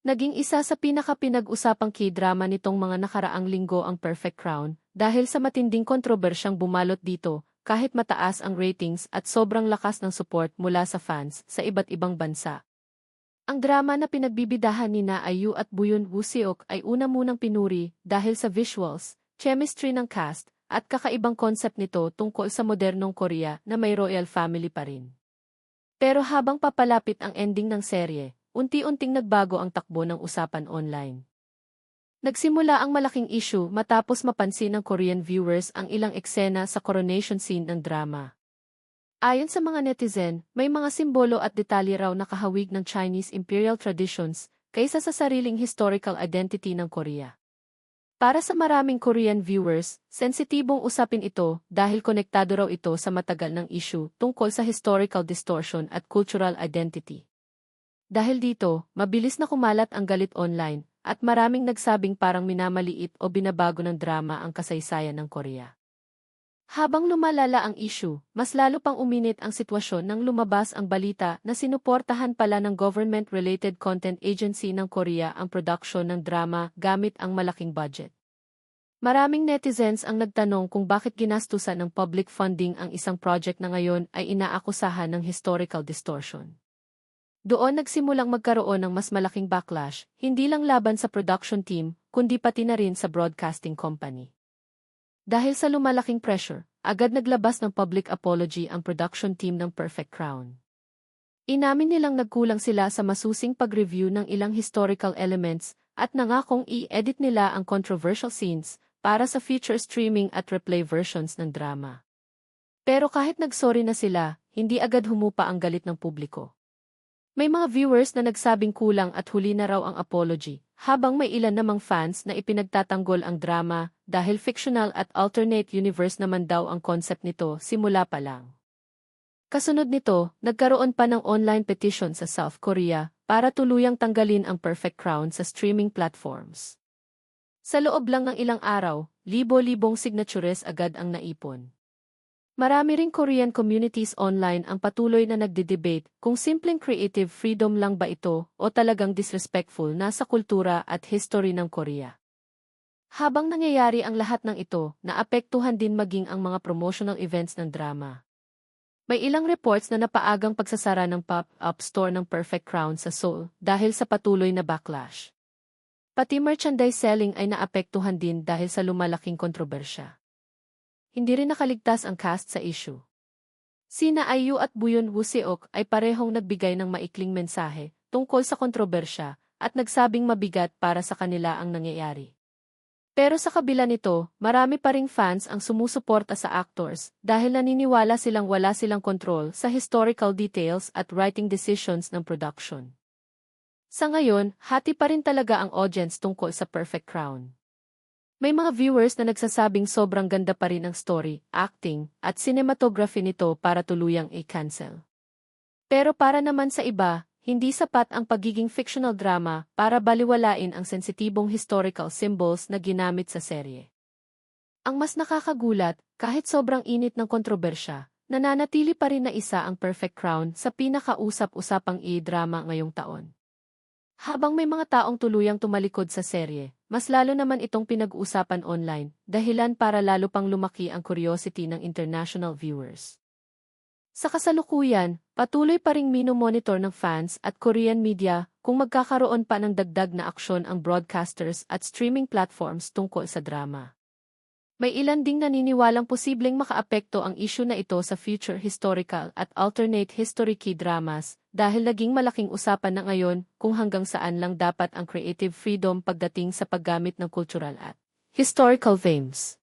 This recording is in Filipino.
Naging isa sa pinaka-pinag-usapang K-drama nitong mga nakaraang linggo ang Perfect Crown dahil sa matinding kontrobersyang bumalot dito kahit mataas ang ratings at sobrang lakas ng support mula sa fans sa iba't ibang bansa. Ang drama na pinagbibidahan ni Na Ayu at Buyun Woo-seok ay una munang pinuri dahil sa visuals, chemistry ng cast, at kakaibang concept nito tungkol sa modernong Korea na may royal family pa rin. Pero habang papalapit ang ending ng serye, unti-unting nagbago ang takbo ng usapan online. Nagsimula ang malaking issue matapos mapansin ng Korean viewers ang ilang eksena sa coronation scene ng drama. Ayon sa mga netizen, may mga simbolo at detalye raw na kahawig ng Chinese imperial traditions kaysa sa sariling historical identity ng Korea. Para sa maraming Korean viewers, sensitibong usapin ito dahil konektado raw ito sa matagal ng issue tungkol sa historical distortion at cultural identity. Dahil dito, mabilis na kumalat ang galit online, at maraming nagsabing parang minamaliit o binabago ng drama ang kasaysayan ng Korea. Habang lumalala ang issue, mas lalo pang uminit ang sitwasyon nang lumabas ang balita na sinuportahan pala ng government-related content agency ng Korea ang production ng drama gamit ang malaking budget. Maraming netizens ang nagtanong kung bakit ginastusan ng public funding ang isang project na ngayon ay inaakusahan ng historical distortion. Doon nagsimulang magkaroon ng mas malaking backlash, hindi lang laban sa production team, kundi pati na rin sa broadcasting company. Dahil sa lumalaking pressure, agad naglabas ng public apology ang production team ng Perfect Crown. Inamin nilang nagkulang sila sa masusing pag-review ng ilang historical elements at nangakong i-edit nila ang controversial scenes para sa future streaming at replay versions ng drama. Pero kahit nagsorry na sila, hindi agad humupa ang galit ng publiko. May mga viewers na nagsabing kulang at huli na raw ang apology, habang may ilan namang fans na ipinagtatanggol ang drama dahil fictional at alternate universe naman daw ang concept nito simula pa lang. Kasunod nito, nagkaroon pa ng online petition sa South Korea para tuluyang tanggalin ang Perfect Crown sa streaming platforms. Sa loob lang ng ilang araw, libo-libong signatures agad ang naipon. Marami ring Korean communities online ang patuloy na nagde-debate kung simpleng creative freedom lang ba ito o talagang disrespectful na sa kultura at history ng Korea. Habang nangyayari ang lahat ng ito, naapektuhan din maging ang mga promotional events ng drama. May ilang reports na napaagang pagsasara ng pop-up store ng Perfect Crown sa Seoul dahil sa patuloy na backlash. Pati merchandise selling ay naapektuhan din dahil sa lumalaking kontrobersya. Hindi rin nakaligtas ang cast sa issue. Sina Ayu at Buyun Woo-seok ay parehong nagbigay ng maikling mensahe tungkol sa kontrobersya at nagsabing mabigat para sa kanila ang nangyayari. Pero sa kabila nito, marami pa ring fans ang sumusuporta sa actors dahil naniniwala silang wala silang kontrol sa historical details at writing decisions ng production. Sa ngayon, hati pa rin talaga ang audience tungkol sa Perfect Crown. May mga viewers na nagsasabing sobrang ganda pa rin ang story, acting, at cinematography nito para tuluyang i-cancel. Pero para naman sa iba, hindi sapat ang pagiging fictional drama para baliwalain ang sensitibong historical symbols na ginamit sa serye. Ang mas nakakagulat, kahit sobrang init ng kontrobersya, nananatili pa rin na isa ang Perfect Crown sa pinakausap-usapang i-drama ngayong taon. Habang may mga taong tuluyang tumalikod sa serye, mas lalo naman itong pinag-uusapan online, dahilan para lalo pang lumaki ang curiosity ng international viewers. Sa kasalukuyan, patuloy pa ring minomonitor ng fans at Korean media kung magkakaroon pa ng dagdag na aksyon ang broadcasters at streaming platforms tungkol sa drama. May ilan ding naniniwalang posibleng makaapekto ang issue na ito sa future historical at alternate history K-dramas dahil naging malaking usapan na ngayon kung hanggang saan lang dapat ang creative freedom pagdating sa paggamit ng cultural at historical themes.